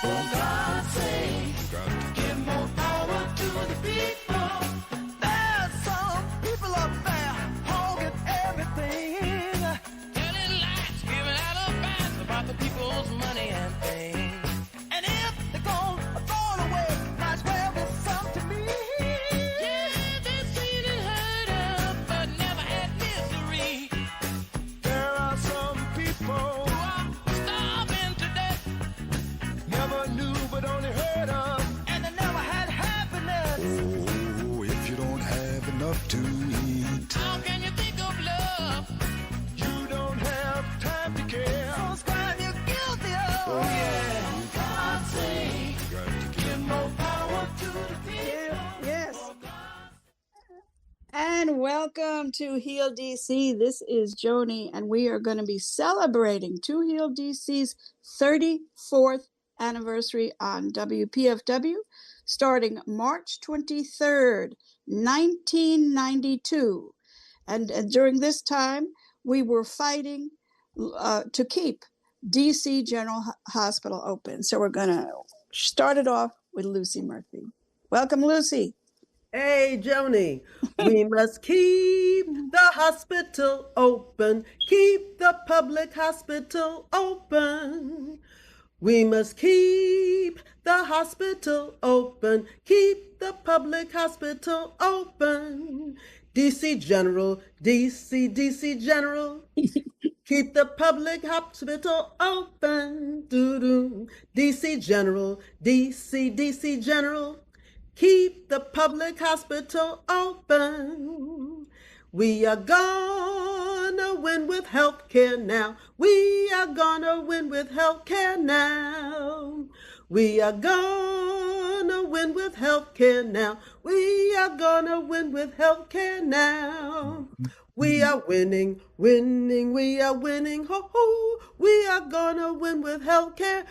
For God's sake, give more power to the people. There's some people up there hogging everything. Telling lies, giving out advice about the people's money and things. And if they're gonna throw it away, might as well be some to me. Yeah, they've seen and heard of, but never had misery. There are some people who are starving to death. Never knew but only heard of, and they never had happiness. Oh, if you don't have enough to eat, How can you think of love? You don't have time to care. So's crime you're guilty of. Oh yeah. For God's sake, give more power to the people. Yes. And welcome to Heal DC. This is Joni, and we are going to be celebrating To Heal DC's 34th anniversary on WPFW starting March 23rd, 1992. And during this time, we were fighting to keep DC General Hospital open. So we're going to start it off with Lucy Murphy. Welcome, Lucy. Hey, Joni, we must keep the hospital open, keep the public hospital open. We must keep the hospital open, keep the public hospital open. DC General, DC General, keep the public hospital open. Doo-doo. DC General, DC General, keep the public hospital open. We are gonna win with healthcare now. We are gonna win with healthcare now. We are gonna win with healthcare now. We are gonna win with healthcare now. We are winning, we are winning, ho ho. We are gonna win with healthcare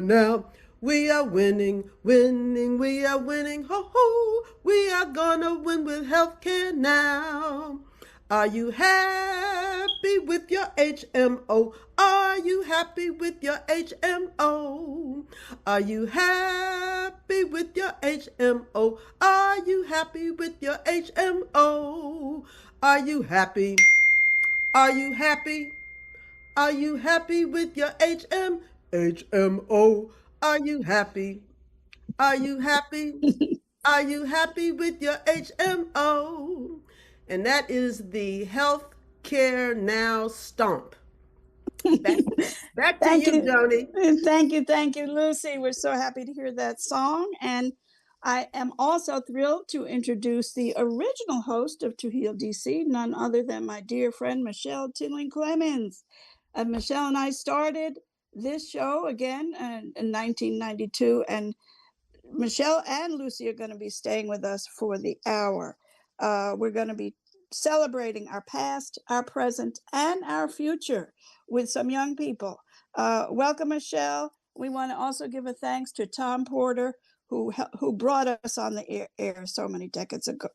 now. We are winning, we are winning, ho ho. We are gonna win with healthcare now. Are you happy with your HMO? Are you happy with your HMO? Are you happy with your HMO? Are you happy with your HMO? Are you happy? Are you happy? Are you happy with your HMO? Are you happy? Are you happy? Are you happy with your HMO? And that is the Health Care Now Stomp. Back to Thank you, you. Joni. Thank you, Lucy. We're so happy to hear that song. And I am also thrilled to introduce the original host of To Heal DC, none other than my dear friend, Michelle Tinling Clemens. Michelle and I started this show again in 1992, and Michelle and Lucy are going to be staying with us for the hour. We're going to be celebrating our past, our present, and our future with some young people. Welcome, Michelle. We want to also give a thanks to Tom Porter, who brought us on the air so many decades ago.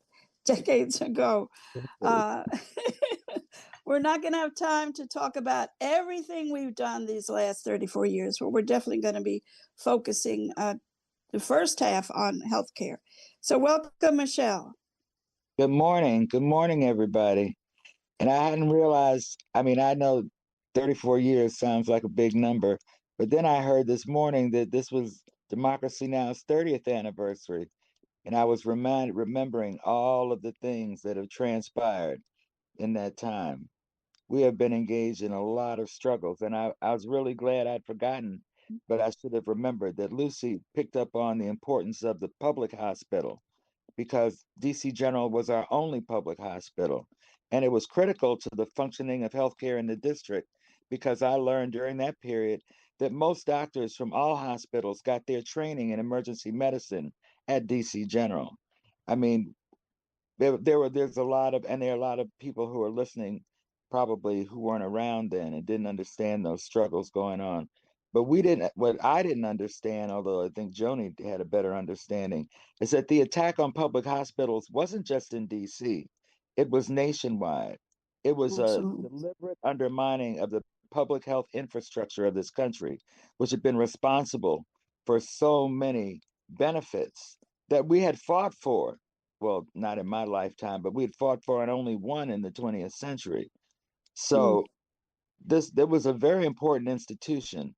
We're not going to have time to talk about everything we've done these last 34 years, but we're definitely going to be focusing the first half on healthcare. So welcome, Michelle. Good morning. Good morning, everybody. And I hadn't realized, I mean, I know 34 years sounds like a big number, but then I heard this morning that this was Democracy Now!'s 30th anniversary. And I was remembering all of the things that have transpired in that time. We have been engaged in a lot of struggles, and I was really glad I'd forgotten, but I should have remembered that Lucy picked up on the importance of the public hospital because DC General was our only public hospital. And it was critical to the functioning of healthcare in the district because I learned during that period that most doctors from all hospitals got their training in emergency medicine at DC General. I mean, there's a lot of, and there are a lot of people who are listening probably who weren't around then and didn't understand those struggles going on. But what I didn't understand, although I think Joni had a better understanding, is that the attack on public hospitals wasn't just in DC, it was nationwide. It was Absolutely. a deliberate undermining of the public health infrastructure of this country, which had been responsible for so many benefits that we had fought for. Well, not in my lifetime, but we had fought for and only won in the 20th century. Mm. So this there was a very important institution,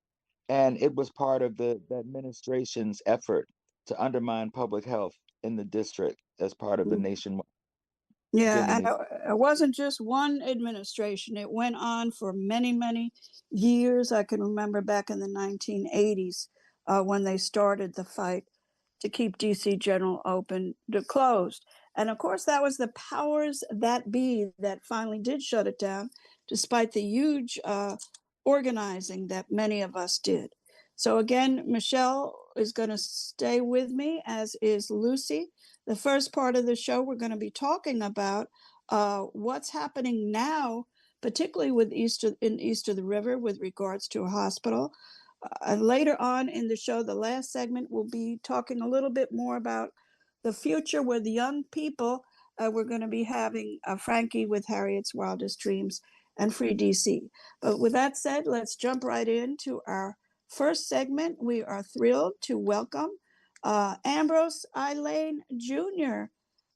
and it was part of the administration's effort to undermine public health in the district as part of the Mm. nationwide Yeah, and beginning. it wasn't just one administration. It went on for many, many years. I can remember back in the 1980s when they started the fight to keep DC General open to closed. And of course, that was the powers that be that finally did shut it down, despite the huge organizing that many of us did. So again, Michelle is going to stay with me, as is Lucy. The first part of the show, we're going to be talking about what's happening now, particularly with east of the river with regards to a hospital. Later on in the show, the last segment, we'll be talking a little bit more about the future with young people. We're going to be having Frankie with Harriet's Wildest Dreams and Free DC. But with that said, let's jump right into our first segment. We are thrilled to welcome Ambrose Elaine Jr.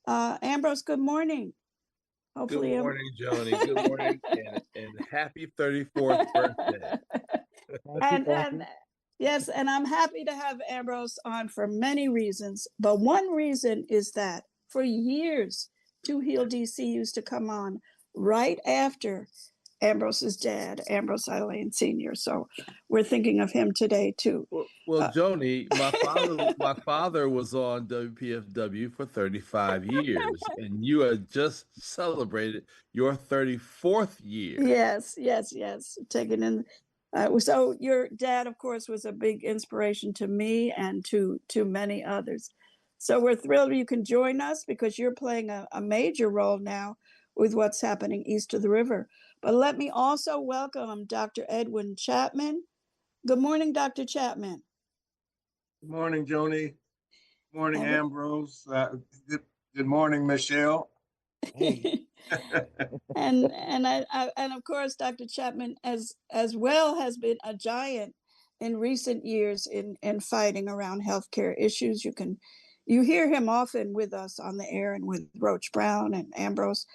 Ambrose, good morning. Good Hopefully, morning, Joni. Good morning and happy 34th birthday. Thank you, thank and you. yes, and I'm happy to have Ambrose on for many reasons. But one reason is that for years, To Heal DC used to come on right after Ambrose's dad, Ambrose Elaine Sr. So we're thinking of him today too. Well, Uh, Joni, my father was on WPFW for 35 years, and you had just celebrated your 34th year. Yes, yes, yes. Taken in. So your dad, of course, was a big inspiration to me and to many others. So we're thrilled you can join us because you're playing a major role now with what's happening east of the river. But let me also welcome Dr. Edwin Chapman. Good morning, Dr. Chapman. Good morning, Joni. Good morning, And Ambrose. Good morning, Michelle. Hey, and of course, Dr. Chapman as well has been a giant in recent years in fighting around healthcare issues. You hear him often with us on the air and with Roach Brown and Ambrose.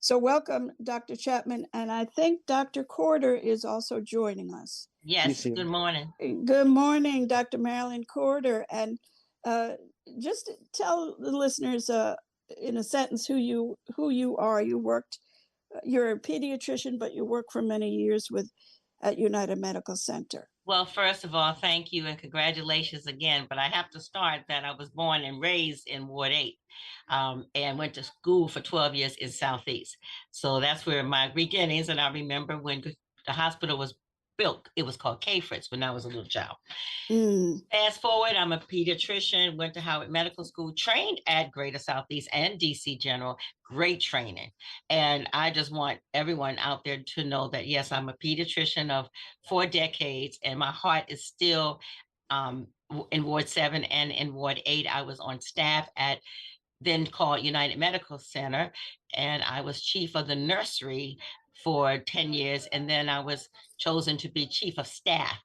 So welcome, Dr. Chapman, and I think Dr. Corder is also joining us. she's Yes, here. good morning. Good morning, Dr. Marilyn Corder, and uh, just tell the listeners in a sentence who you are. You're a pediatrician, but you work for many years with at United Medical Center. Well, first of all, thank you and congratulations again. But I have to start that I was born and raised in Ward 8 and went to school for 12 years in Southeast. So that's where my beginnings. And I remember when the hospital was built, it was called K Fritz when I was a little child. Mm. Fast forward, I'm a pediatrician, went to Howard Medical School, trained at Greater Southeast and DC General, great training. And I just want everyone out there to know that, yes, I'm a pediatrician of 4 decades, and my heart is still in Ward 7 and in Ward 8. I was on staff at then called United Medical Center, and I was chief of the nursery for 10 years. And then I was chosen to be chief of staff,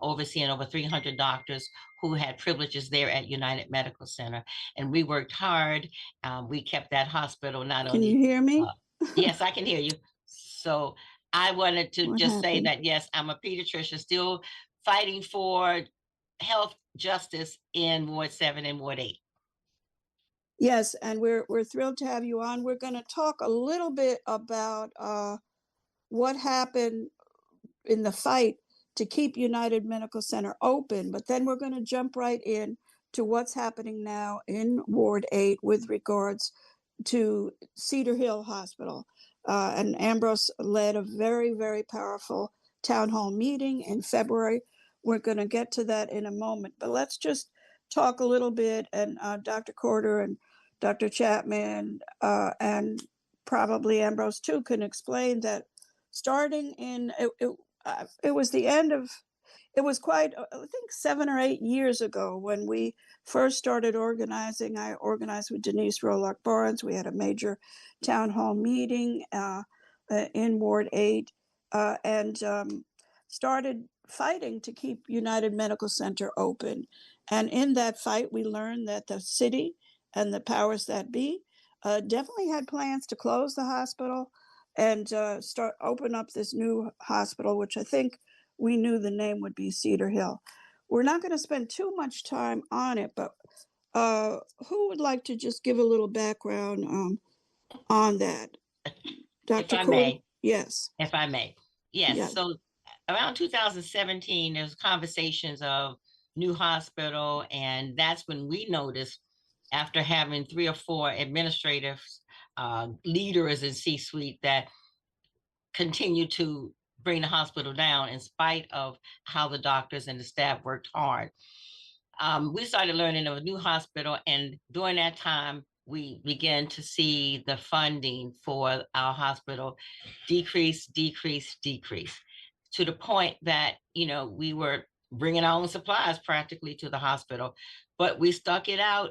overseeing over 300 doctors who had privileges there at United Medical Center. And we worked hard. We kept that hospital not Can only, you hear me? yes, I can hear you. So I wanted to What just say happened? that, yes, I'm a pediatrician still fighting for health justice in Ward 7 and Ward 8. Yes, and we're thrilled to have you on. We're going to talk a little bit about what happened in the fight to keep United Medical Center open, but then we're going to jump right in to what's happening now in Ward 8 with regards to Cedar Hill Hospital. And Ambrose led a very, very powerful town hall meeting in February. We're going to get to that in a moment, but let's just talk a little bit. And Dr. Corder and Dr. Chapman and probably Ambrose too can explain that starting in it was the end of it was quite I think 7 or 8 years ago when we first started organizing. I organized with Denise Rolock Barnes. We had a major town hall meeting in Ward 8 and started fighting to keep United Medical Center open. And in that fight, we learned that the city and the powers that be definitely had plans to close the hospital and open up this new hospital, which I think we knew the name would be Cedar Hill. We're not going to spend too much time on it, but who would like to just give a little background on that? Dr. Cooley? Yes. If I may. Yes. Yes. So around 2017, there was conversations of new hospital, and that's when we noticed, after having 3 or 4 administrative leaders in C-suite that continue to bring the hospital down in spite of how the doctors and the staff worked hard. We started learning of a new hospital, and during that time, we began to see the funding for our hospital decrease, to the point that, we were bringing our own supplies practically to the hospital, but we stuck it out.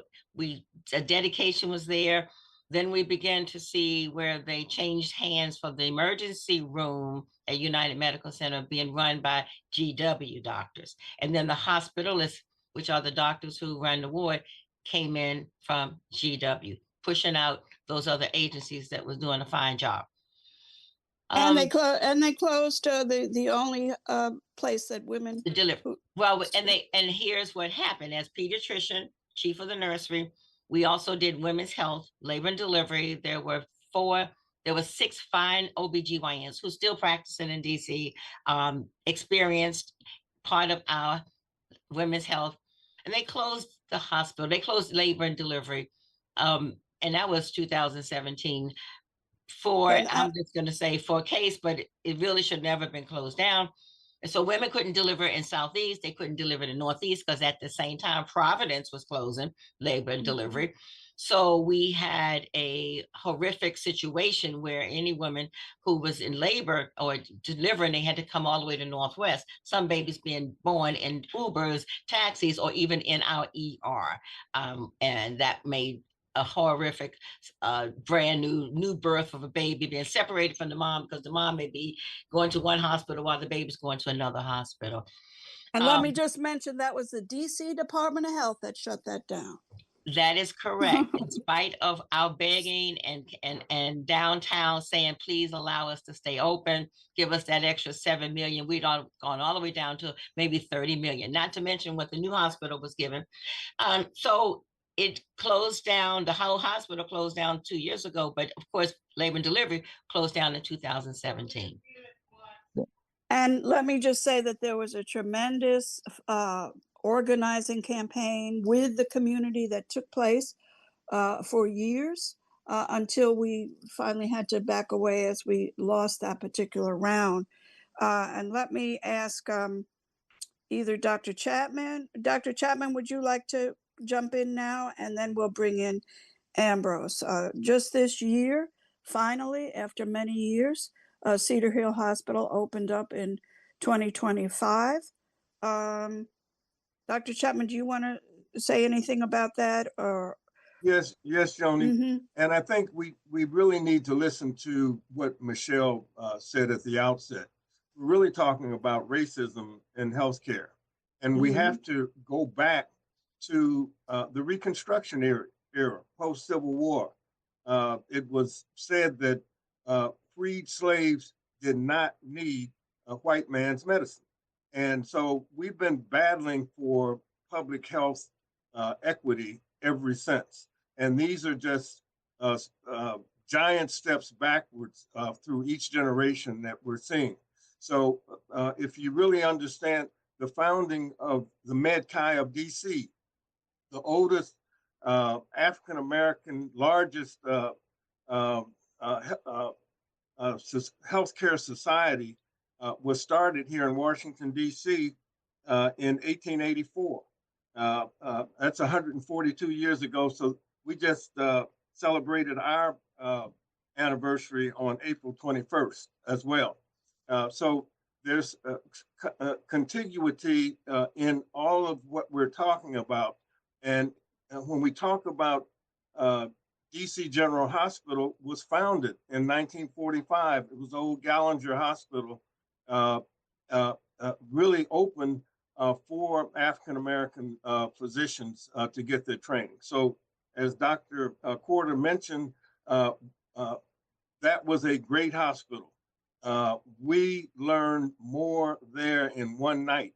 A dedication was there. Then we began to see where they changed hands from the emergency room at United Medical Center being run by GW doctors. And then the hospitalists, which are the doctors who run the ward, came in from GW, pushing out those other agencies that was doing a fine job. And they closed the only place that women deliver. Well, and here's what happened. As pediatrician, chief of the nursery, we also did women's health, labor and delivery. There were 6 fine OBGYNs who still practicing in DC, experienced part of our women's health, and they closed the hospital. They closed labor and delivery, and that was 2017. I'm just going to say for a case, but it really should never have been closed down. And so women couldn't deliver in Southeast. They couldn't deliver in Northeast because at the same time, Providence was closing labor and delivery. So we had a horrific situation where any woman who was in labor or delivering, they had to come all the way to Northwest. Some babies being born in Ubers, taxis, or even in our ER. And that made a horrific brand new birth of a baby being separated from the mom, because the mom may be going to one hospital while the baby's going to another hospital. And let me just mention that was the DC Department of Health that shut that down. That is correct. In spite of our begging and downtown saying, please allow us to stay open, give us that extra $7 million, we'd all gone all the way down to maybe 30 million, not to mention what the new hospital was given. So it closed down, the whole hospital closed down 2 years ago, but of course, labor and delivery closed down in 2017. And let me just say that there was a tremendous organizing campaign with the community that took place for years until we finally had to back away as we lost that particular round. And let me ask either Dr. Chapman. Dr. Chapman, would you like to jump in now? And then we'll bring in Ambrose. Just this year, finally, after many years, Cedar Hill Hospital opened up in 2025. Dr. Chapman, do you want to say anything about that? Or Yes, Joni. And I think we really need to listen to what Michelle said at the outset. We're really talking about racism in healthcare. And we have to go back to the Reconstruction era, post-Civil War. It was said that freed slaves did not need a white man's medicine. And so we've been battling for public health equity ever since. And these are just giant steps backwards through each generation that we're seeing. So if you really understand the founding of the Med-Chi of DC, the oldest African-American, largest healthcare society was started here in Washington, D.C. In 1884. That's 142 years ago. So we just celebrated our anniversary on April 21st as well. So there's contiguity in all of what we're talking about. And when we talk about DC General Hospital was founded in 1945. It was old Gallinger Hospital. physicians to get their training. So, as Dr. Corder mentioned, that was a great hospital. We learned more there in one night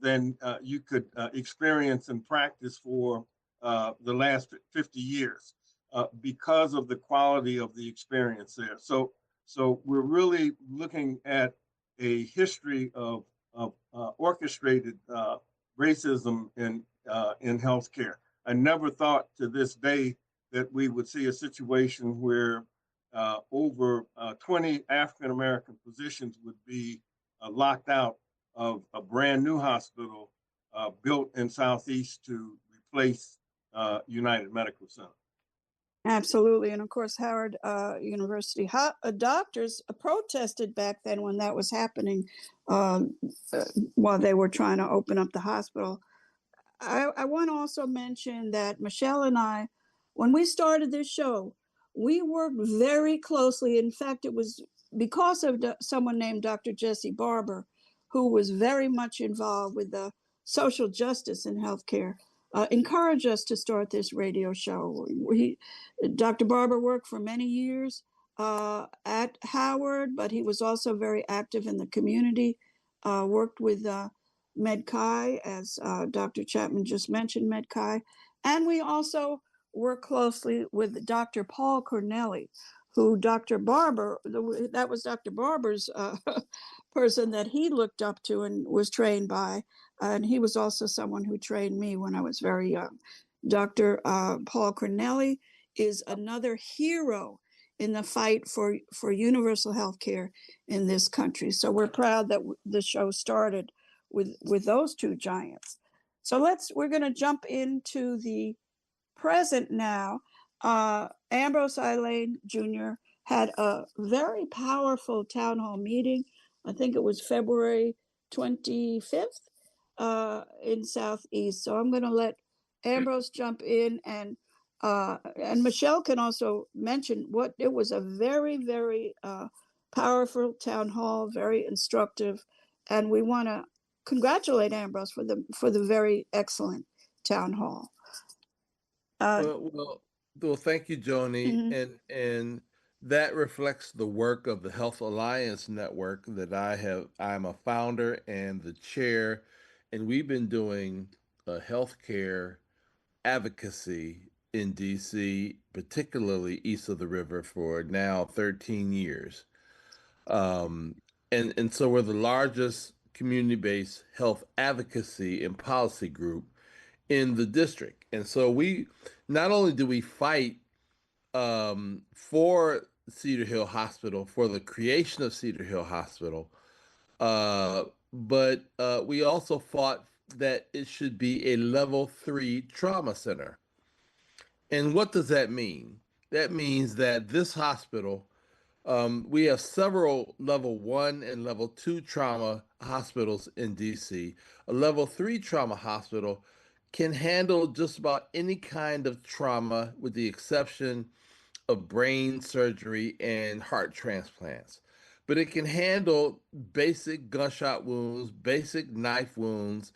than you could experience and practice for the last 50 years because of the quality of the experience there. So we're really looking at a history of orchestrated racism in healthcare. I never thought to this day that we would see a situation where over 20 African American physicians would be locked out of a brand new hospital built in Southeast to replace United Medical Center. Absolutely. And of course, Howard University doctors protested back then when that was happening while they were trying to open up the hospital. I want to also mention that Michelle and I, when we started this show, we worked very closely. In fact, it was because of someone named Dr. Jesse Barber, who was very much involved with the social justice in healthcare, encouraged us to start this radio show. Dr. Barber worked for many years at Howard, but he was also very active in the community, worked with MedChi, as Dr. Chapman just mentioned, MedChi. And we also work closely with Dr. Paul Corneli, who Dr. Barber, that was Dr. Barber's person that he looked up to and was trained by. And he was also someone who trained me when I was very young. Dr. Paul Corneli is another hero in the fight for universal health care in this country. So we're proud that the show started with those two giants. So we're going to jump into the present now. Ambrose Eileen Jr. had a very powerful town hall meeting. I think it was February 25th in Southeast. So I'm going to let Ambrose jump in, and Michelle can also mention what it was. A very, very powerful town hall, very instructive, and we want to congratulate Ambrose for the very excellent town hall. Well, thank you, Joni, and that reflects the work of the Health Alliance Network that I'm a founder and the chair, and we've been doing healthcare advocacy in DC, particularly east of the river, for now 13 years. And so we're the largest community-based health advocacy and policy group in the district. And so we not only do we fight for Cedar Hill Hospital, for the creation of Cedar Hill Hospital, but we also fought that it should be a level 3 trauma center. And what does that mean? That means that this hospital, we have several level 1 and level 2 trauma hospitals in DC. A level 3 trauma hospital can handle just about any kind of trauma with the exception of brain surgery and heart transplants. But it can handle basic gunshot wounds, basic knife wounds,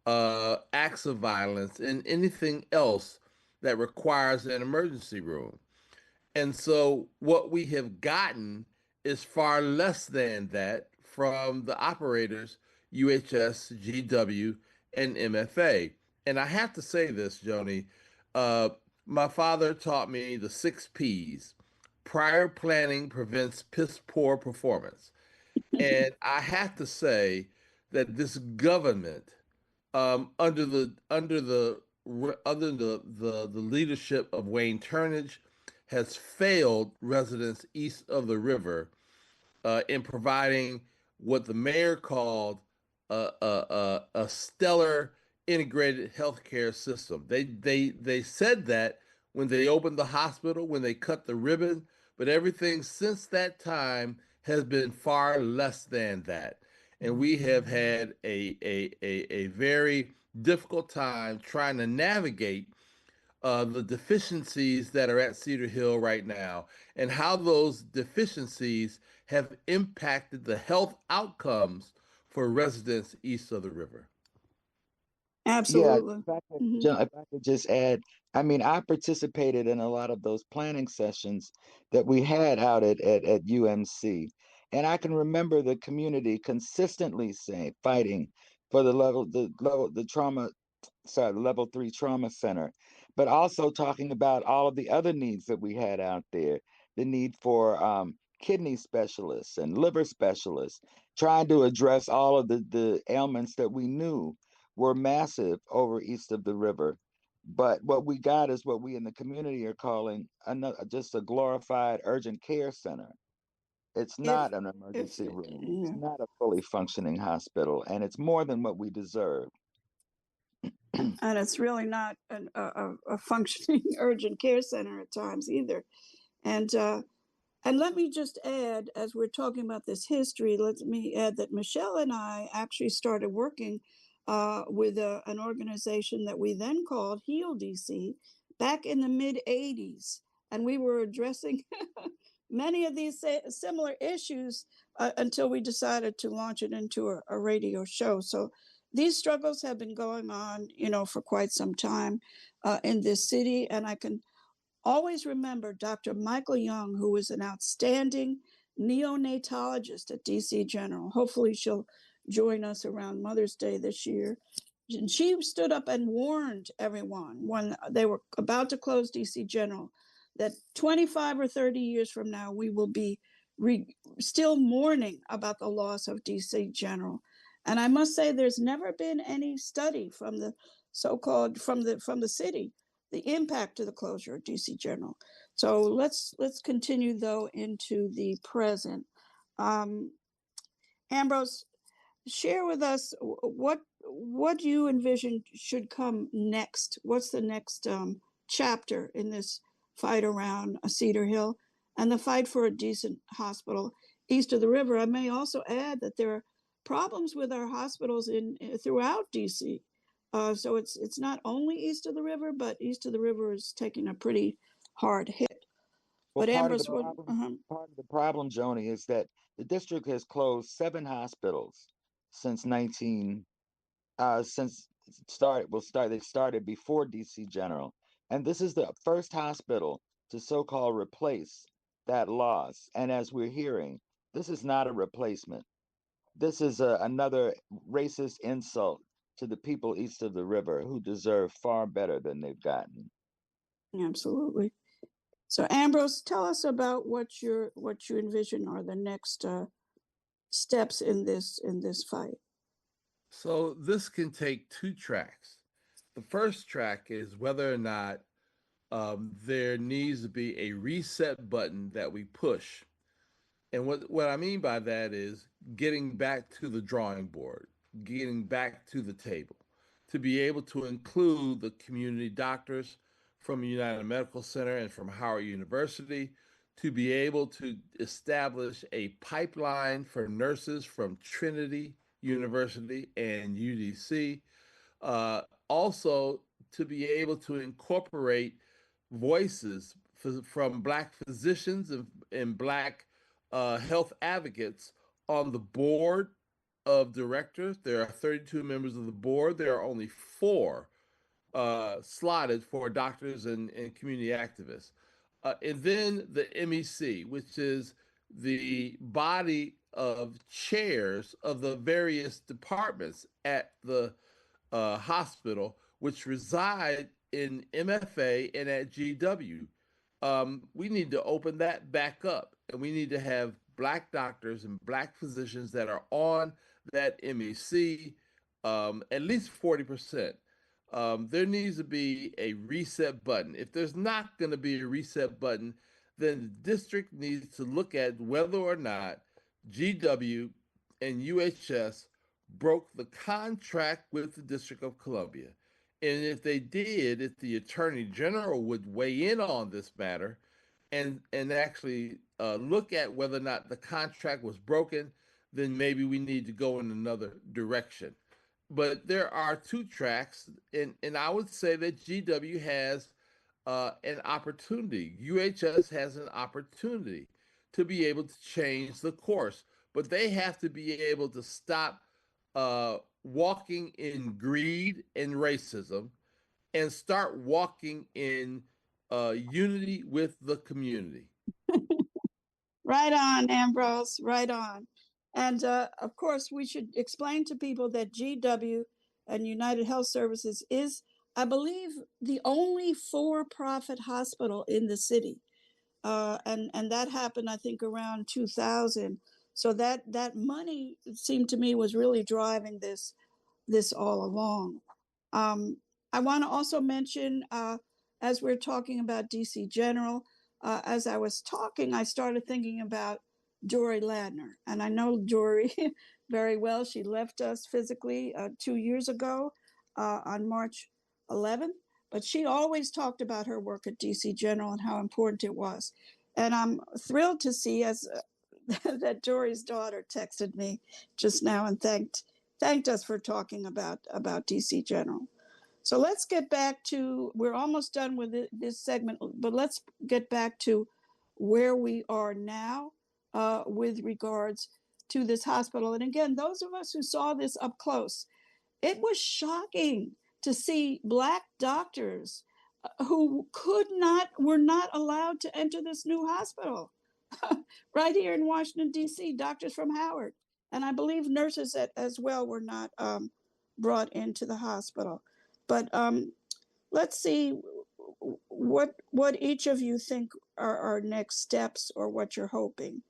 acts of violence, and anything else that requires an emergency room. And so what we have gotten is far less than that from the operators, UHS, GW, and MFA. And I have to say this, Joni. Uh, my father taught me the 6 Ps. Prior planning prevents piss poor performance. And I have to say that this government, under the leadership of Wayne Turnage, has failed residents east of the river in providing what the mayor called a stellar integrated healthcare system. They said that when they opened the hospital, when they cut the ribbon, but everything since that time has been far less than that. And we have had a very difficult time trying to navigate the deficiencies that are at Cedar Hill right now and how those deficiencies have impacted the health outcomes for residents east of the river. Yeah, Absolutely. Hmm. If I could just add, I mean, I participated in a lot of those planning sessions that we had out at UMC. And I can remember the community consistently saying, fighting for the trauma, sorry, the level 3 trauma center, but also talking about all of the other needs that we had out there, the need for kidney specialists and liver specialists, trying to address all of the ailments that we knew were massive over east of the river. But what we got is what we in the community are calling just a glorified urgent care center. It's If not an if emergency room. It's yeah. not a fully functioning hospital, and it's more than what we deserve. And it's really not a functioning urgent care center at times either. And let me just add, as we're talking about this history, let me add that Michelle and I actually started working with an organization that we then called Heal DC back in the mid 80s. And we were addressing many of these similar issues until we decided to launch it into a radio show. So these struggles have been going on, for quite some time in this city. And I can always remember Dr. Michael Young, who was an outstanding neonatologist at DC General. Hopefully, she'll join us around Mother's Day this year. And she stood up and warned everyone when they were about to close DC General that 25 or 30 years from now, we will be still mourning about the loss of DC General. And I must say, there's never been any study from the so-called from the city the impact of the closure of DC General. So let's continue though into the present. Ambrose, share with us what you envision should come next. What's the next chapter in this fight around Cedar Hill and the fight for a decent hospital east of the river? I may also add that there are problems with our hospitals in throughout DC. So it's not only east of the river, but east of the river is taking a pretty hard hit. Well, But Ambrose, what? part of the problem, Joni, is that the district has closed 7 hospitals since 19 since they started before DC General. And this is the first hospital to so-called replace that loss. And as we're hearing, this is not a replacement. This is another racist insult to the people east of the river who deserve far better than they've gotten. Absolutely. So Ambrose, tell us about what you envision are the next steps in this fight. So this can take two tracks. The first track is whether or not there needs to be a reset button that we push. And what I mean by that is getting back to the drawing board, getting back to the table, to be able to include the community doctors from United Medical Center and from Howard University, to be able to establish a pipeline for nurses from Trinity University and UDC, also to be able to incorporate voices from Black physicians and Black health advocates on the board of directors. There are 32 members of the board. There are only 4 slotted for doctors and community activists. And then the MEC, which is the body of chairs of the various departments at the hospital, which reside in MFA and at GW. We need to open that back up, and we need to have Black doctors and Black physicians that are on that MEC, at least 40%. There needs to be a reset button. If there's not going to be a reset button, then the district needs to look at whether or not GW and UHS broke the contract with the District of Columbia. And if they did, if the Attorney General would weigh in on this matter and actually look at whether or not the contract was broken, then maybe we need to go in another direction. But there are 2 tracks, and I would say that GW has an opportunity. UHS has an opportunity to be able to change the course, but they have to be able to stop walking in greed and racism and start walking in unity with the community. Right on, Ambrose, right on. And of course, we should explain to people that GW and United Health Services is, I believe, the only for-profit hospital in the city. And that happened, I think, around 2000. So that money, it seemed to me, was really driving this all along. Um, I want to also mention, as we're talking about DC General, as I was talking, I started thinking about Dory Ladner. And I know Dory very well. She left us physically 2 years ago on March 11th, but she always talked about her work at DC General and how important it was. And I'm thrilled to see as that Dory's daughter texted me just now and thanked us for talking about DC General. So let's get back to, we're almost done with this segment, but let's get back to where we are now with regards to this hospital. And again, those of us who saw this up close, it was shocking to see Black doctors who were not allowed to enter this new hospital. Right here in Washington, D.C., doctors from Howard. And I believe nurses as well were not brought into the hospital. But let's see what each of you think are our next steps or what you're hoping.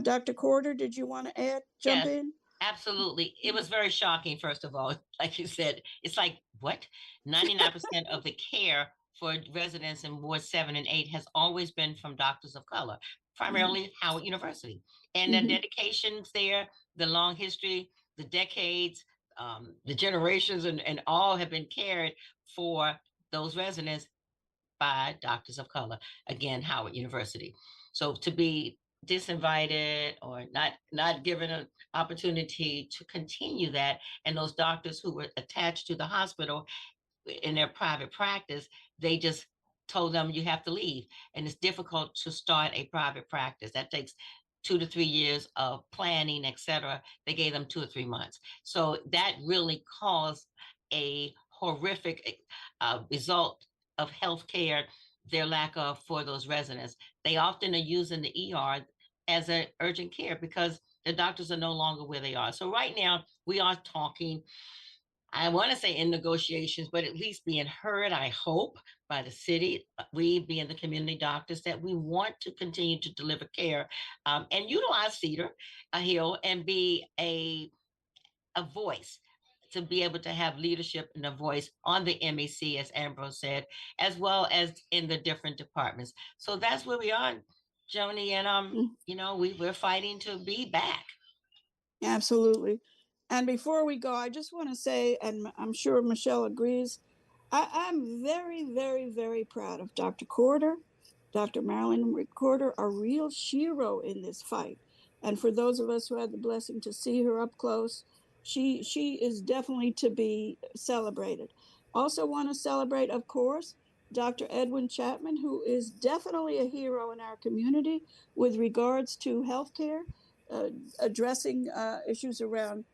Dr. Corder, did you want to jump in? Absolutely. It was very shocking, first of all. Like you said, it's like, what? 99% of the care for residents in Ward 7 and 8 has always been from doctors of color, primarily Howard University. And the dedications there, the long history, the decades, the generations, and all have been cared for those residents by doctors of color. Again, Howard University. So to be disinvited or not given an opportunity to continue that, and those doctors who were attached to the hospital in their private practice, they just told them you have to leave. And it's difficult to start a private practice. That takes 2 to 3 years of planning, etc. They gave them 2 or 3 months. So that really caused a horrific result of healthcare, their lack of for those residents. They often are using the ER as an urgent care because the doctors are no longer where they are. So right now we are talking, I want to say in negotiations, but at least being heard, I hope, by the city, we being the community doctors, that we want to continue to deliver care and utilize Cedar Hill and be a voice, to be able to have leadership and a voice on the MEC, as Ambrose said, as well as in the different departments. So that's where we are, Joni, and we're fighting to be back. Absolutely. And before we go, I just want to say, and I'm sure Michelle agrees, I'm very, very, very proud of Dr. Corder, Dr. Marilyn Corder, a real hero in this fight. And for those of us who had the blessing to see her up close, she is definitely to be celebrated. Also want to celebrate, of course, Dr. Edwin Chapman, who is definitely a hero in our community with regards to healthcare, addressing issues around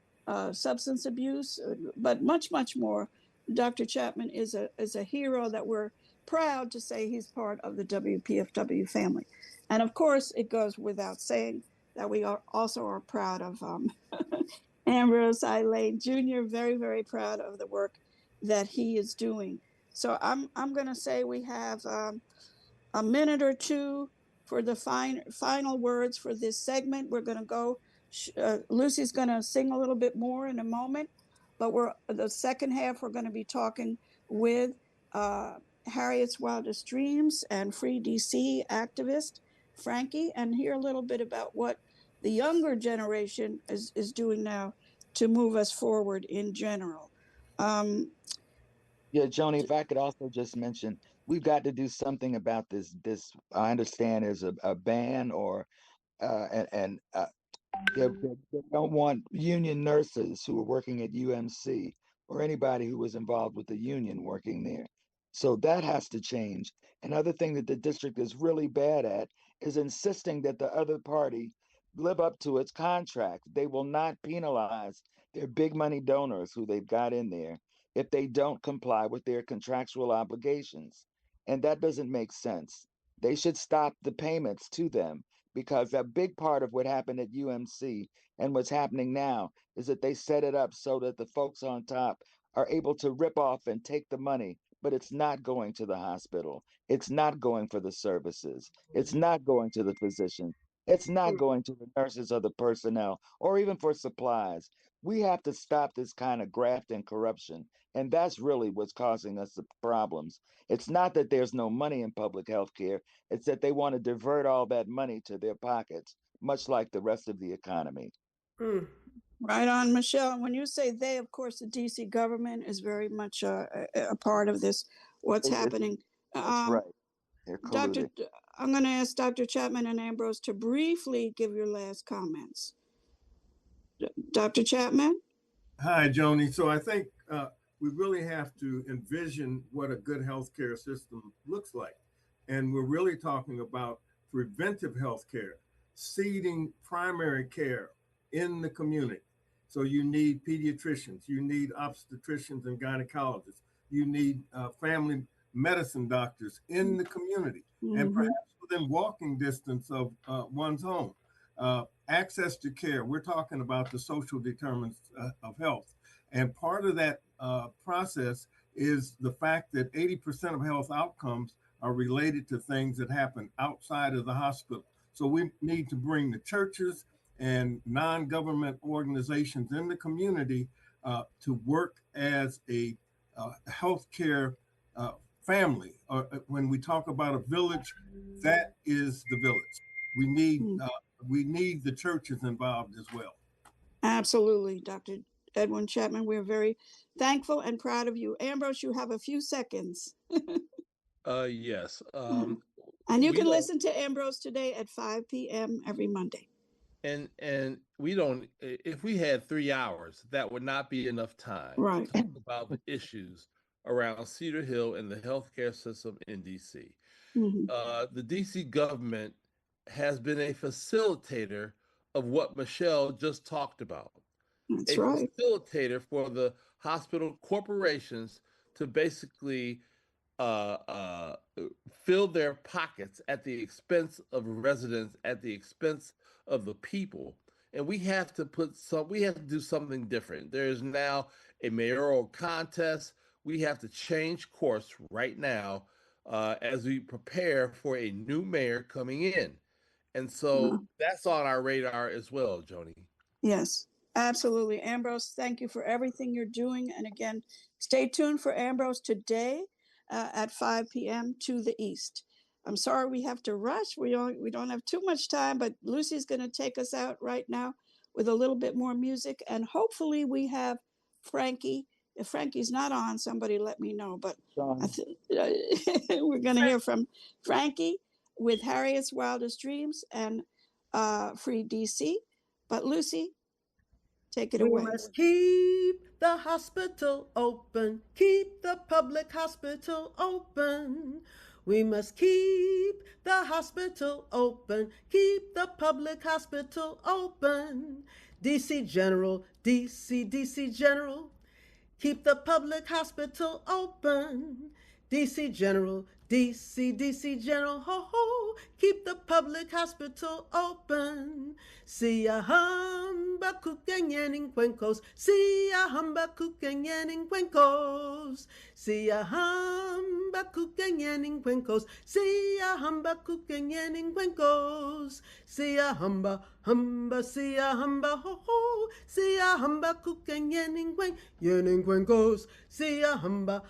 substance abuse, but much, much more. Dr. Chapman is a hero that we're proud to say he's part of the WPFW family. And of course, it goes without saying that we are proud of Ambrose Lane Jr., very, very proud of the work that he is doing. So I'm going to say we have a minute or two for the final words for this segment. We're going to go. Lucy's going to sing a little bit more in a moment, but the second half we're going to be talking with Harriet's Wildest Dreams and Free DC activist Frankie, and hear a little bit about what the younger generation is doing now to move us forward in general. Yeah, Joni, if I could also just mention, we've got to do something about this. This I understand is a ban or and they don't want union nurses who are working at UMC or anybody who was involved with the union working there. So that has to change. Another thing that the district is really bad at is insisting that the other party live up to its contract. They will not penalize their big money donors who they've got in there if they don't comply with their contractual obligations. And that doesn't make sense. They should stop the payments to them because a big part of what happened at UMC and what's happening now is that they set it up so that the folks on top are able to rip off and take the money, but it's not going to the hospital. It's not going for the services. It's not going to the physician. It's not going to the nurses or the personnel or even for supplies. We have to stop this kind of graft and corruption. And that's really what's causing us the problems. It's not that there's no money in public health care, it's that they want to divert all that money to their pockets, much like the rest of the economy. Mm. Right on, Michelle. When you say they, of course, the DC government is very much a part of this. What's happening? That's right. They're colluding. I'm going to ask Dr. Chapman and Ambrose to briefly give your last comments. Dr. Chapman? Hi, Joni. So I think we really have to envision what a good healthcare system looks like. And we're really talking about preventive healthcare, seeding primary care in the community. So you need pediatricians, you need obstetricians and gynecologists, you need family medicine doctors in the community, and perhaps within walking distance of one's home. Access to care. We're talking about the social determinants of health. And part of that process is the fact that 80% of health outcomes are related to things that happen outside of the hospital. So we need to bring the churches and non-government organizations in the community to work as a healthcare family. When we talk about a village, that is the village. We need the churches involved as well. Absolutely, Dr. Edwin Chapman. We're very thankful and proud of you. Ambrose, you have a few seconds. Yes. And you can listen to Ambrose today at 5 p.m. every Monday. And we don't, if we had 3 hours, that would not be enough time Right. to talk about the issues around Cedar Hill and the healthcare system in DC. The DC government has been a facilitator of what Michelle just talked about. That's a right. facilitator for the hospital corporations to basically uh, uh, fill their pockets at the expense of residents, at the expense of the people. And we have to do something different. There is now a mayoral contest. We have to change course right now as we prepare for a new mayor coming in. And so that's on our radar as well, Joni. Yes, absolutely. Ambrose, thank you for everything you're doing. And again, stay tuned for Ambrose today at 5 p.m. to the east. I'm sorry we have to rush. We don't have too much time, but Lucy's going to take us out right now with a little bit more music. And hopefully we have Frankie. If Frankie's not on, somebody let me know. But we're going to hear from Frankie with Harriet's Wildest Dreams and Free DC. But Lucy, take it We away. must keep the hospital open, keep the public hospital open. We must keep the hospital open, keep the public hospital open. DC General, DC General, keep the public hospital open. DC General, DC General, ho ho, keep the public hospital open. Siya hamba kukanyaning cuencos, siya hamba kukanyaning cuencos, siya hamba kukanyaning cuencos, siya hamba kukanyaning cuencos, siya hamba ho ho, siya hamba kukanyaning cuencos, siya hamba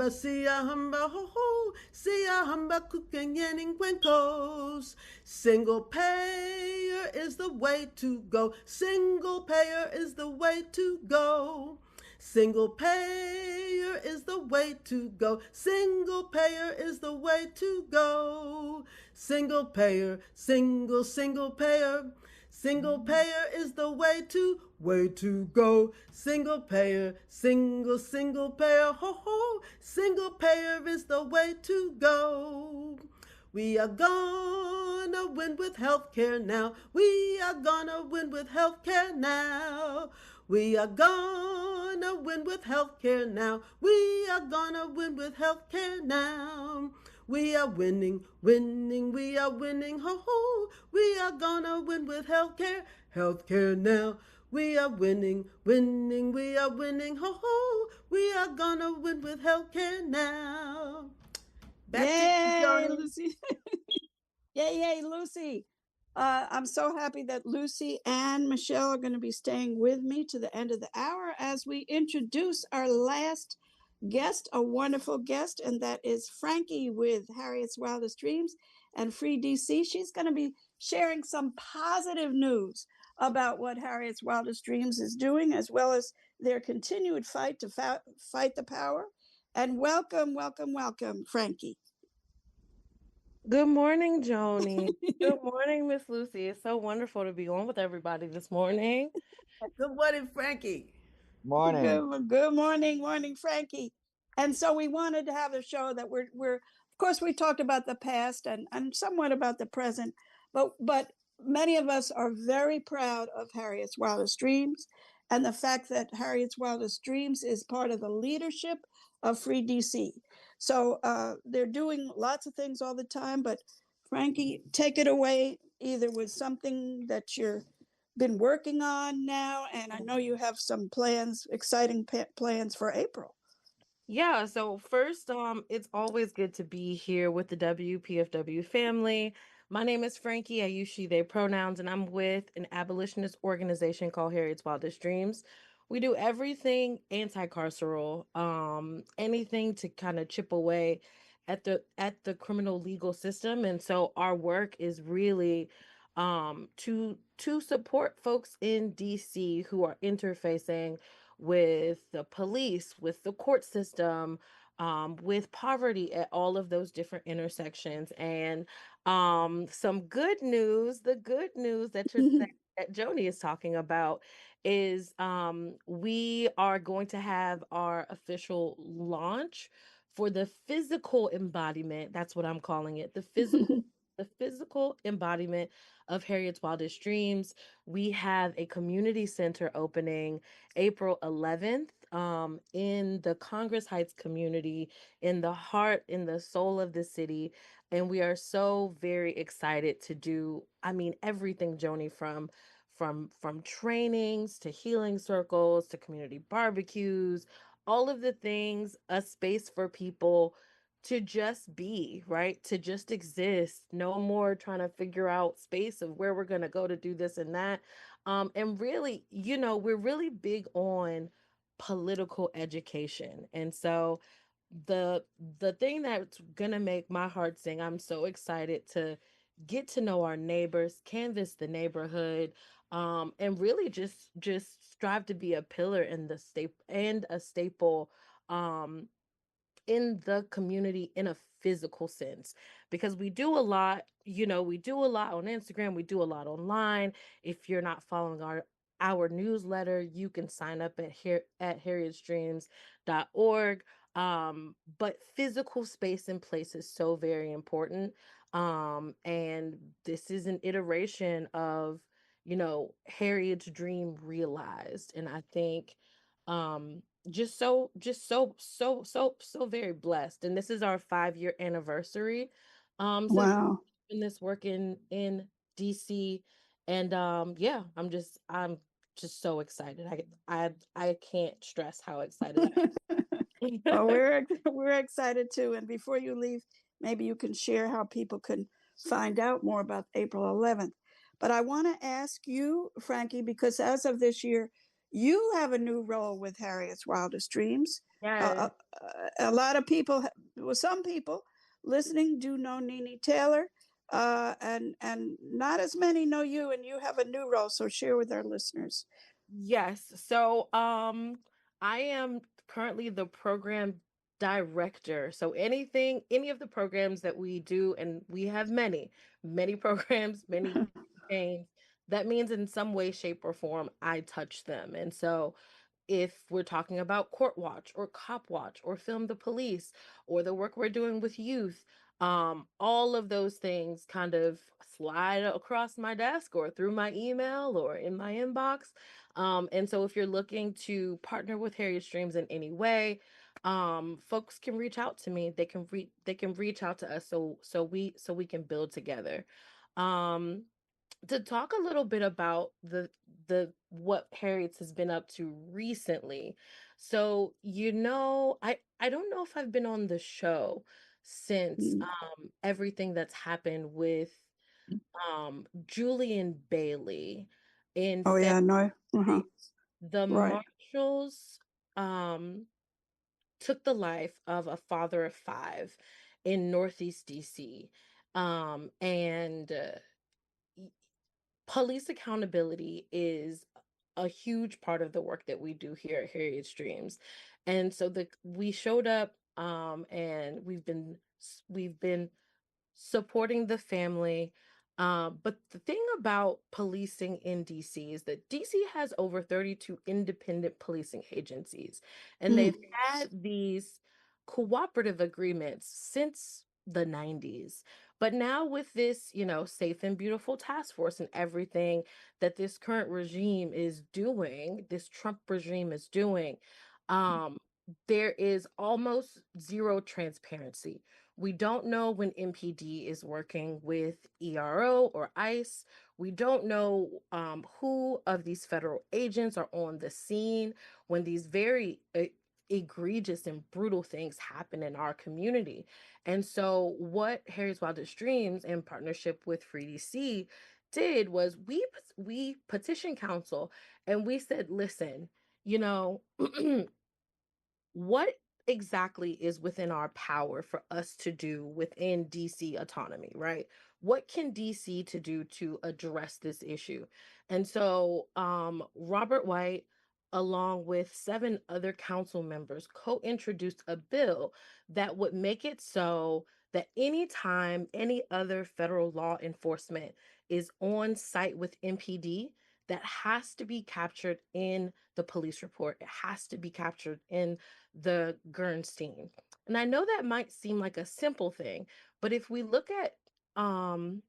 siya hamba ho ho, siya hamba kukanyaning cuencos. Single payer is the way to go. Single payer is the way to go. Single payer is the way to go. Single payer is the way to go. Single payer, single payer. Single payer is the way to go. Single payer, single payer, ho ho. Single payer is the way to go. We are gonna win with healthcare now. We are gonna win with healthcare now. We are gonna win with healthcare now. We are gonna win with healthcare now. We are winning, winning, we are winning, ho ho. We are gonna win with healthcare, healthcare now. We are winning, winning, we are winning, ho ho. We are gonna win with healthcare now. Back to you, Yay, Joni. Lucy. Yay, Lucy. I'm so happy that Lucy and Michelle are going to be staying with me to the end of the hour as we introduce our last guest, a wonderful guest, and that is Frankie with Harriet's Wildest Dreams and Free DC. She's going to be sharing some positive news about what Harriet's Wildest Dreams is doing, as well as their continued fight to fight the power. And welcome, welcome, welcome, Frankie. Good morning, Joni. Good morning, Miss Lucy. It's so wonderful to be on with everybody this morning. Good morning, Frankie. Morning. Good morning, Frankie. And so we wanted to have a show that we're of course we talked about the past and somewhat about the present, but many of us are very proud of Harriet's Wildest Dreams and the fact that Harriet's Wildest Dreams is part of the leadership of Free DC. So they're doing lots of things all the time, but Frankie, take it away either with something that you're been working on now, and I know you have some plans, exciting plans for April. Yeah, so first, it's always good to be here with the WPFW family. My name is Frankie. I use she, they pronouns, and I'm with an abolitionist organization called Harriet's Wildest Dreams. We do everything anti-carceral, anything to kind of chip away at the criminal legal system. And so our work is really to support folks in DC who are interfacing with the police, with the court system, with poverty at all of those different intersections. And some good news, the good news that Joni is talking about is we are going to have our official launch for the physical embodiment. That's what I'm calling it. The physical embodiment of Harriet's Wildest Dreams. We have a community center opening April 11th in the Congress Heights community, in the heart, in the soul of the city. And we are so very excited to do, I mean, everything, Joni, from trainings to healing circles to community barbecues, all of the things, a space for people to just be, right? To just exist. No more trying to figure out space of where we're going to go to do this and that. And really, we're really big on political education. And so the thing that's going to make my heart sing, I'm so excited to get to know our neighbors, canvas the neighborhood, and really just strive to be a pillar in the state and a staple um in the community in a physical sense, because we do a lot, we do a lot on Instagram, we do a lot online. If you're not following our newsletter, you can sign up at harrietstreams.org. But physical space and place is so very important. And this is an iteration of, Harriet's dream realized. And I think just so very blessed. And this is our 5-year anniversary since Wow. doing this work in DC. And yeah, I'm just so excited. I can't stress how excited I am. Well, we're excited too. And before you leave, maybe you can share how people can find out more about April 11th. But I want to ask you, Frankie, because as of this year, you have a new role with Harriet's Wildest Dreams. Uh, Yes. a lot of people, well, some people listening do know Nene Taylor, and not as many know you. And you have a new role, so share with our listeners. Yes. So, I am currently the program director. So any of the programs that we do, and we have many programs, many campaigns, that means in some way, shape, or form, I touch them. And so if we're talking about Court Watch or Cop Watch or Film the Police or the work we're doing with youth, All of those things kind of slide across my desk or through my email or in my inbox. And so if you're looking to partner with Harriet Streams in any way, folks can reach out to me. They can reach out to us so we can build together. Um, to talk a little bit about the what Harriet's has been up to recently. So, I don't know if I've been on the show since Mm. everything that's happened with Julian Bailey in Oh yeah, no. Uh-huh. February. The Right. marshals um took the life of a father of five in Northeast DC. And police accountability is a huge part of the work that we do here at Harriet Streams. And so we showed up and we've been supporting the family. But the thing about policing in DC is that DC has over 32 independent policing agencies, and they've Mm. had these cooperative agreements since the 90s. But now, with this, safe and beautiful task force and everything that this current regime is doing, this Trump regime is doing, um, there is almost zero transparency. We don't know when MPD is working with ERO or ICE. We don't know who of these federal agents are on the scene when these very egregious and brutal things happen in our community. And so, what Harry's Wildest Dreams, in partnership with Free DC, did was we petitioned council and we said, listen, you know. What exactly is within our power for us to do within DC autonomy, right? What can DC to do to address this issue? And so Robert White, along with seven other council members, co-introduced a bill that would make it so that anytime any other federal law enforcement is on site with MPD, that has to be captured in the police report. It has to be captured in the Gernstein. And I know that might seem like a simple thing, but if we look at um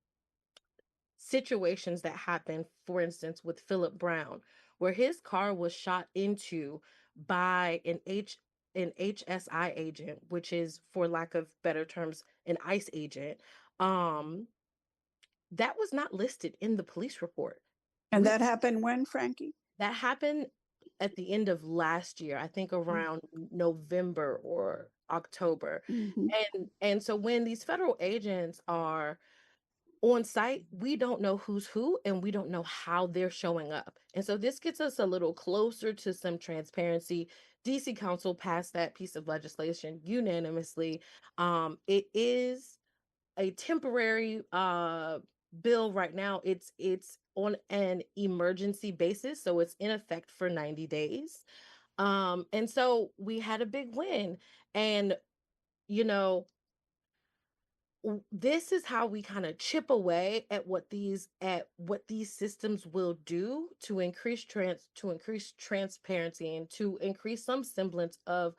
situations that happened, for instance, with Philip Brown, where his car was shot into by an HSI agent, which is, for lack of better terms, an ICE agent, um, that was not listed in the police report. And We that happened when, Frankie? That happened at the end of last year, I think around November or October. Mm-hmm. And so when these federal agents are on site, we don't know who's who and we don't know how they're showing up. And so this gets us a little closer to some transparency. DC Council passed that piece of legislation unanimously. It is a temporary bill right now. It's on an emergency basis, so it's in effect for 90 days. And so we had a big win. And you know, this is how we kind of chip away at what these systems will do to increase transparency and to increase some semblance of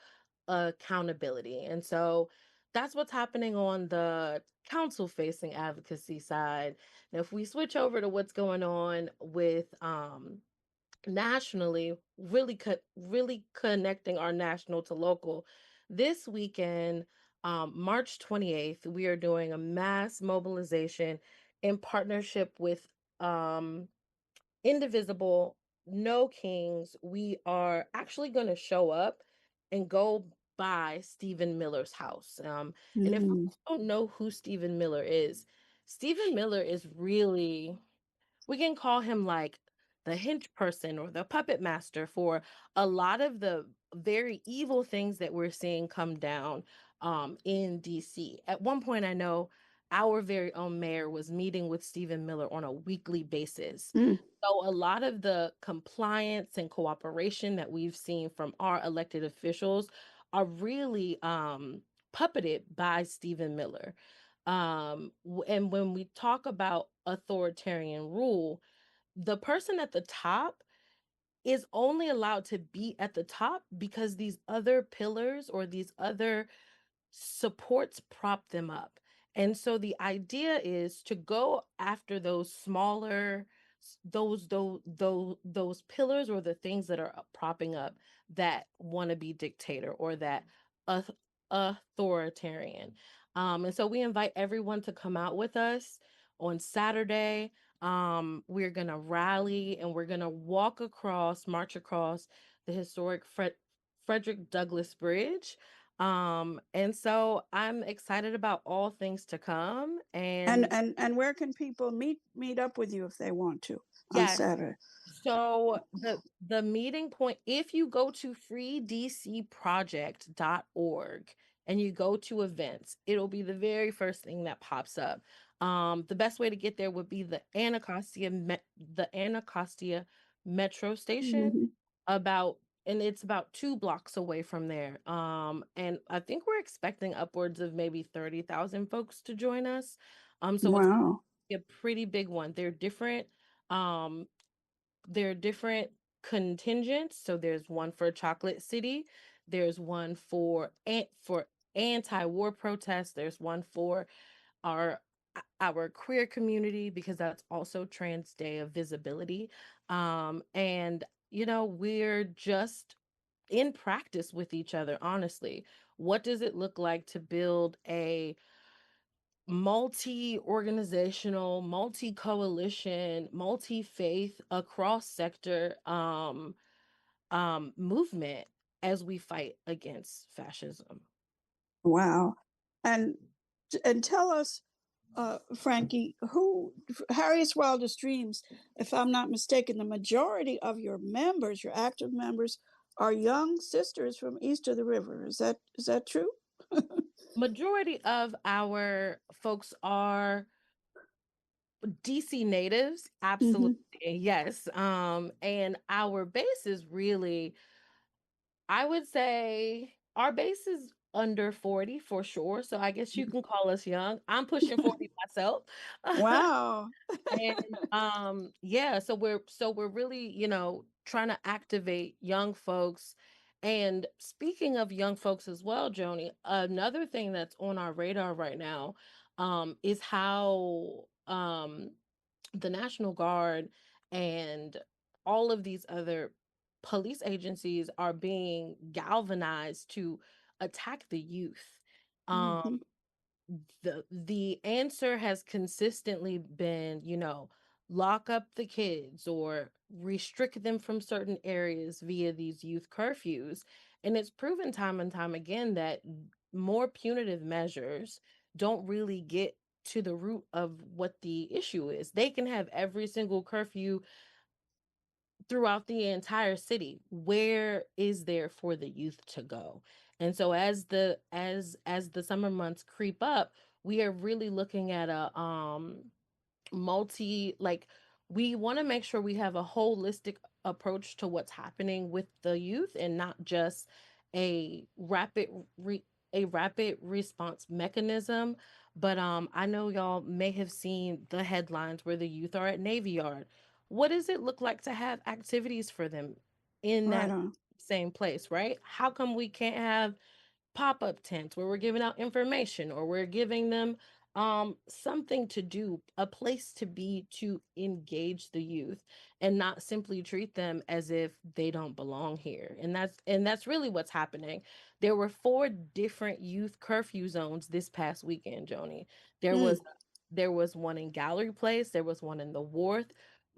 accountability. And so that's what's happening on the council facing advocacy side. Now if we switch over to what's going on with nationally, really connecting our national to local. This weekend, March 28th, we are doing a mass mobilization in partnership with Indivisible, No Kings. We are actually going to show up and go by Stephen Miller's house. And if Mm-hmm. you don't know who Stephen Miller is really, we can call him like the hinge person or the puppet master for a lot of the very evil things that we're seeing come down in DC. At one point, I know our very own mayor was meeting with Stephen Miller on a weekly basis. Mm. So a lot of the compliance and cooperation that we've seen from our elected officials are really puppeted by Stephen Miller. And when we talk about authoritarian rule, the person at the top is only allowed to be at the top because these other pillars or these other supports prop them up. And so the idea is to go after those smaller those pillars or the things that are propping up that wannabe dictator or that auth- authoritarian. And so we invite everyone to come out with us on Saturday. We're gonna rally and we're gonna march across the historic Frederick Douglass Bridge. And so I'm excited about all things to come. And where can people meet up with you if they want to on Yes. Saturday? So the meeting point, if you go to freedcproject.org and you go to events, it'll be the very first thing that pops up. The best way to get there would be the Anacostia Metro Station, Mm-hmm. and it's about 2 blocks away from there. And I think we're expecting upwards of maybe 30,000 folks to join us. So it's Wow. a pretty big one. Um there are different contingents. So there's one for Chocolate City, there's one for anti-war protests, there's one for our our queer community because that's also Trans Day of Visibility. And we're just in practice with each other, honestly. What does it look like to build a multi-organizational, multi-coalition, multi-faith across sector movement as we fight against fascism? Wow. And tell us, Frankie, who Harriet's Wildest Dreams, if I'm not mistaken, the majority of your members, your active members, are young sisters from east of the river. Is that true? Majority of our folks are DC natives, absolutely. Mm-hmm. Yes. And our base is really, I would say our base is under 40 for sure. So I guess you can call us young. I'm pushing 40 myself. Wow. And yeah, so we're really, trying to activate young folks. And speaking of young folks as well, Joni, another thing that's on our radar right now is how the National Guard and all of these other police agencies are being galvanized to attack the youth. Um, Mm-hmm. the answer has consistently been, lock up the kids or restrict them from certain areas via these youth curfews. And it's proven time and time again that more punitive measures don't really get to the root of what the issue is. They can have every single curfew throughout the entire city. Where is there for the youth to go? And so as the summer months creep up, we are really looking at a multi like we want to make sure we have a holistic approach to what's happening with the youth and not just a rapid response mechanism. But I know y'all may have seen the headlines where the youth are at Navy Yard. What does it look like to have activities for them in Right that on. same place, right? How come we can't have pop-up tents where we're giving out information or we're giving them something to do, a place to be to engage the youth and not simply treat them as if they don't belong here. And that's really what's happening. There were 4 different youth curfew zones this past weekend, Joni. There Mm. was there was one in Gallery Place, there was one in the Wharf,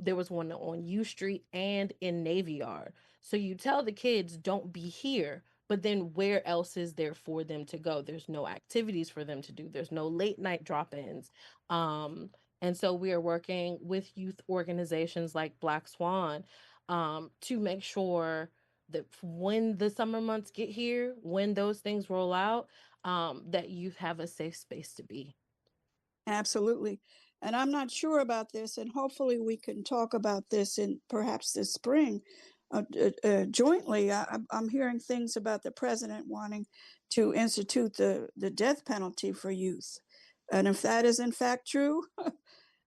there was one on U Street and in Navy Yard. So you tell the kids don't be here, but then where else is there for them to go? There's no activities for them to do. There's no late night drop-ins. Um, and so we are working with youth organizations like Black Swan to make sure that when the summer months get here, when those things roll out, that youth have a safe space to be. Absolutely. And I'm not sure about this, and hopefully we can talk about this in perhaps this spring jointly. I'm hearing things about the president wanting to institute the death penalty for youth. And if that is in fact true,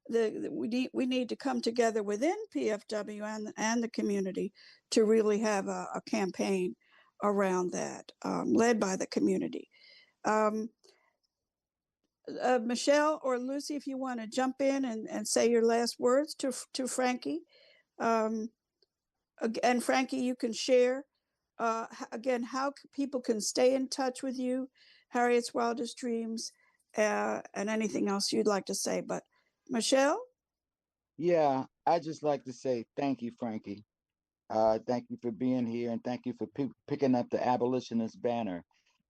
we need to come together within PFW and the community to really have a campaign around that, led by the community. Um, Michelle or Lucy, if you want to jump in and say your last words to Frankie. Um, and Frankie, you can share again how people can stay in touch with you, Harriet's Wildest Dreams, and anything else you'd like to say. But Michelle? Yeah, I just like to say thank you, Frankie. Thank you for being here, and thank you for picking up the abolitionist banner,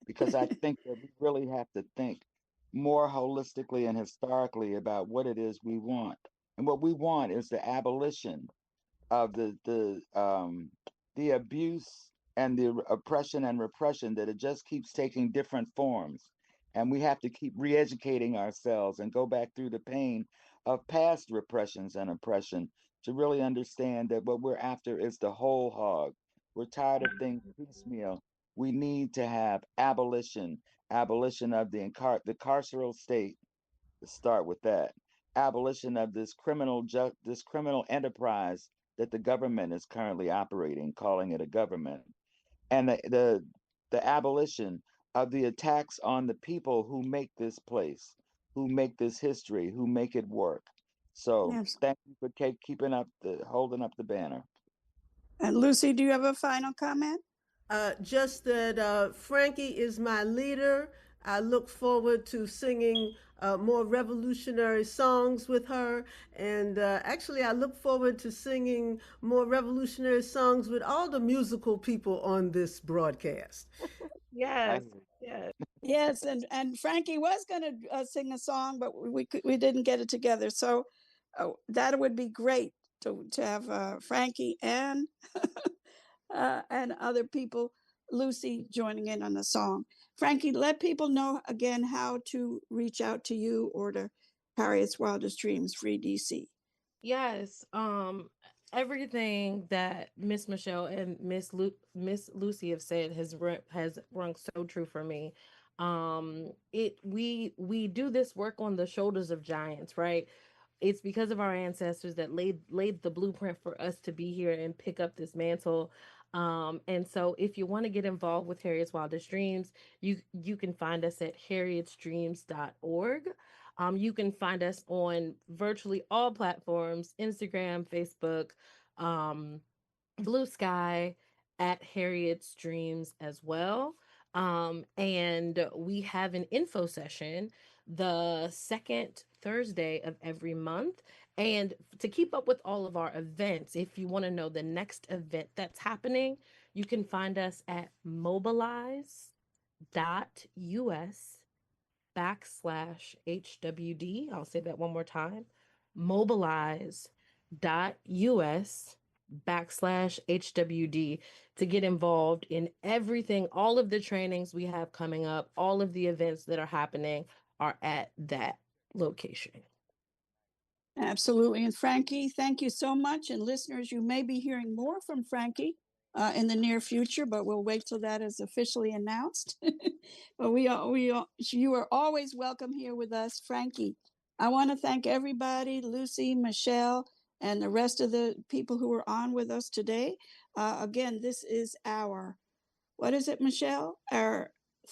because I think that we really have to think more holistically and historically about what it is we want. And what we want is the abolition of the abuse and the oppression and repression, that it just keeps taking different forms. And we have to keep re-educating ourselves and go back through the pain of past repressions and oppression to really understand that what we're after is the whole hog. We're tired of things piecemeal. We need to have abolition, abolition of the carceral state. Let's start with that. Abolition of this criminal enterprise that the government is currently operating, calling it a government, and the abolition of the attacks on the people who make this place, who make this history, who make it work. So Yes. thank you for keeping up the holding up the banner. And Lucy, do you have a final comment? Just that Frankie is my leader. I look forward to singing more revolutionary songs with her. And actually, I look forward to singing more revolutionary songs with all the musical people on this broadcast. Yes, yes. Yes, and Frankie was going to sing a song, but we didn't get it together. So that would be great to have Frankie and other people, Lucy joining in on the song. Frankie, let people know again how to reach out to you or to Harriet's Wildest Dreams, Free DC. Yes, everything that Miss Michelle and Miss Lucy have said has rung so true for me. It we do this work on the shoulders of giants, right? It's because of our ancestors that laid the blueprint for us to be here and pick up this mantle. And so if you want to get involved with Harriet's Wildest Dreams, you can find us at harrietsdreams.org. You can find us on virtually all platforms: Instagram, Facebook, um, Blue Sky, at Harriet's Dreams as well. And we have an info session the second Thursday of every month. And to keep up with all of our events, if you want to know the next event that's happening, you can find us at mobilize.us/HWD. I'll say that one more time: mobilize.us/HWD, to get involved in everything. All of the trainings we have coming up, all of the events that are happening are at that location. Absolutely. And Frankie, thank you so much. And listeners, you may be hearing more from Frankie in the near future, but we'll wait till that is officially announced. But you are always welcome here with us, Frankie. I want to thank everybody, Lucy, Michelle, and the rest of the people who are on with us today. Again, this is what is it, Michelle? Our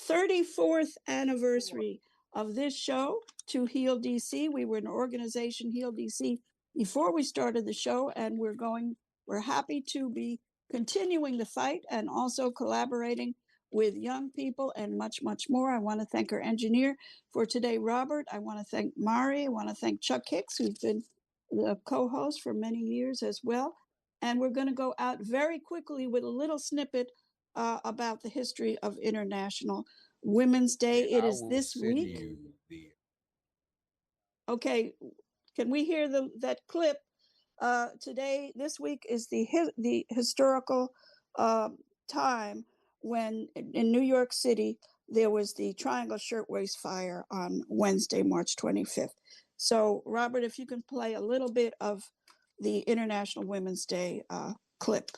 34th anniversary of this show, To Heal DC. We were an organization, Heal DC, before we started the show, and we're happy to be continuing the fight and also collaborating with young people and much, much more. I want to thank our engineer for today, Robert. I want to thank Mari. I want to thank Chuck Hicks, who's been the co-host for many years as well. And we're going to go out very quickly with a little snippet about the history of International Women's Day. It is this week. Okay, can we hear that clip? Today, this week is the historical time when in New York City there was the Triangle Shirtwaist Fire on Wednesday, March 25th. So, Robert, if you can play a little bit of the International Women's Day clip.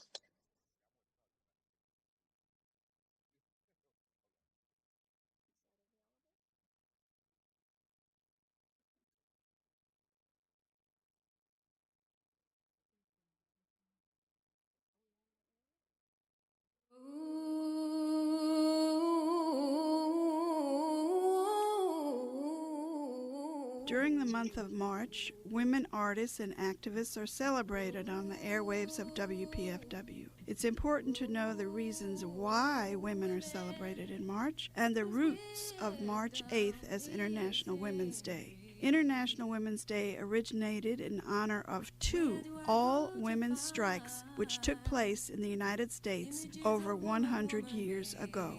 During the month of March, women artists and activists are celebrated on the airwaves of WPFW. It's important to know the reasons why women are celebrated in March and the roots of March 8th as International Women's Day. International Women's Day originated in honor of two all-women's strikes which took place in the United States over 100 years ago.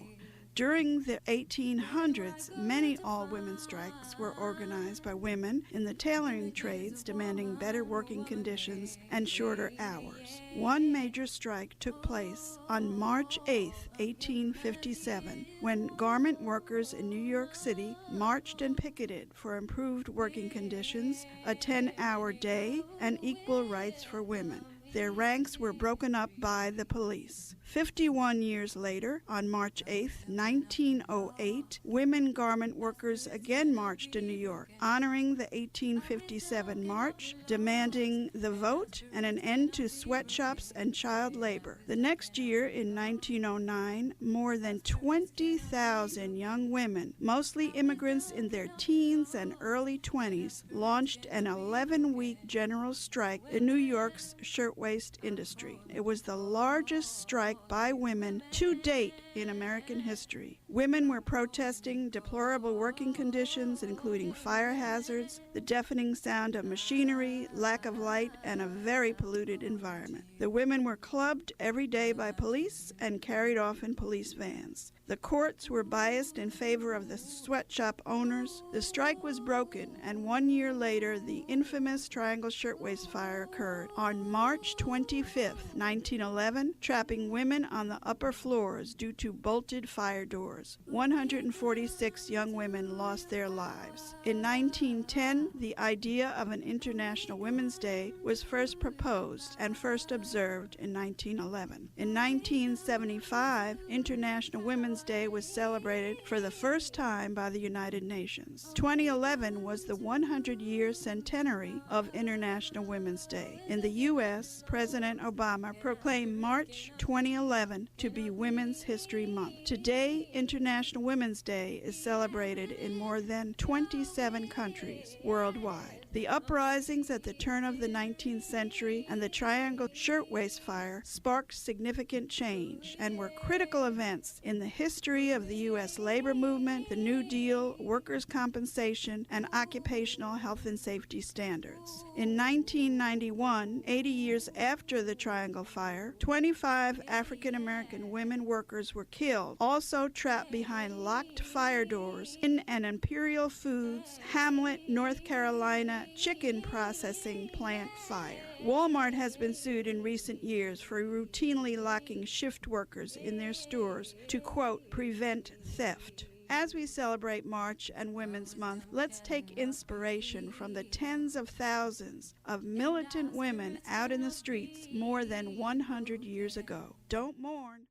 During the 1800s, many all-women strikes were organized by women in the tailoring trades demanding better working conditions and shorter hours. One major strike took place on March 8, 1857, when garment workers in New York City marched and picketed for improved working conditions, a 10-hour day, and equal rights for women. Their ranks were broken up by the police. 51 years later, on March 8, 1908, women garment workers again marched in New York, honoring the 1857 march, demanding the vote and an end to sweatshops and child labor. The next year, in 1909, more than 20,000 young women, mostly immigrants in their teens and early 20s, launched an 11-week general strike in New York's shirtwaist industry. It was the largest strike by women to date in American history. Women were protesting deplorable working conditions, including fire hazards, the deafening sound of machinery, lack of light, and a very polluted environment. The women were clubbed every day by police and carried off in police vans. The courts were biased in favor of the sweatshop owners. The strike was broken, and 1 year later, the infamous Triangle Shirtwaist Fire occurred on March 25, 1911, trapping women on the upper floors due to bolted fire doors. 146 young women lost their lives. In 1910, the idea of an International Women's Day was first proposed and first observed in 1911. In 1975, International Women's Day was celebrated for the first time by the United Nations. 2011 was the 100-year centenary of International Women's Day. In the U.S., President Obama proclaimed March 2011 to be Women's History Month. Today, International Women's Day is celebrated in more than 27 countries worldwide. The uprisings at the turn of the 19th century and the Triangle Shirtwaist Fire sparked significant change and were critical events in the history of the U.S. labor movement, the New Deal, workers' compensation, and occupational health and safety standards. In 1991, 80 years after the Triangle Fire, 25 African-American women workers were killed, also trapped behind locked fire doors in an Imperial Foods, Hamlet, North Carolina chicken processing plant fire. Walmart has been sued in recent years for routinely locking shift workers in their stores to, quote, prevent theft. As we celebrate March and Women's Month, let's take inspiration from the tens of thousands of militant women out in the streets more than 100 years ago. Don't mourn.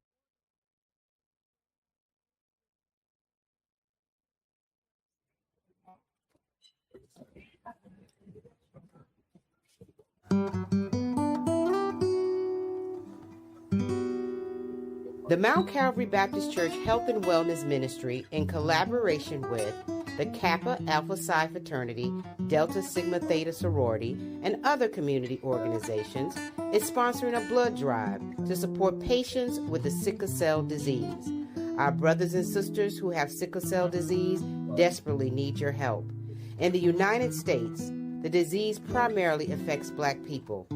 The Mount Calvary Baptist Church Health and Wellness Ministry, in collaboration with the Kappa Alpha Psi Fraternity, Delta Sigma Theta Sorority, and other community organizations, is sponsoring a blood drive to support patients with the sickle cell disease. Our brothers and sisters who have sickle cell disease desperately need your help. In the United States, the disease primarily affects Black people.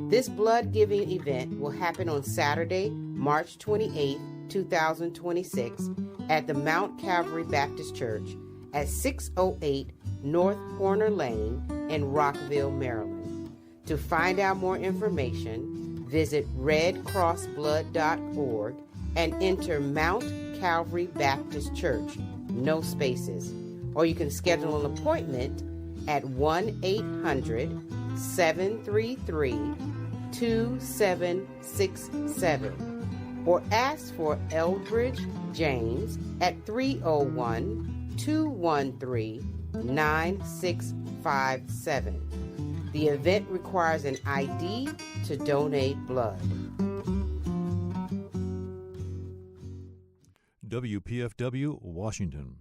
This blood-giving event will happen on Saturday, March 28, 2026, at the Mount Calvary Baptist Church at 608 North Horner Lane in Rockville, Maryland. To find out more information, visit redcrossblood.org and enter Mount Calvary Baptist Church, no spaces. Or you can schedule an appointment at 1-800-733-2767 or ask for Eldridge James at 301-213-9657. The event requires an ID to donate blood. WPFW, Washington.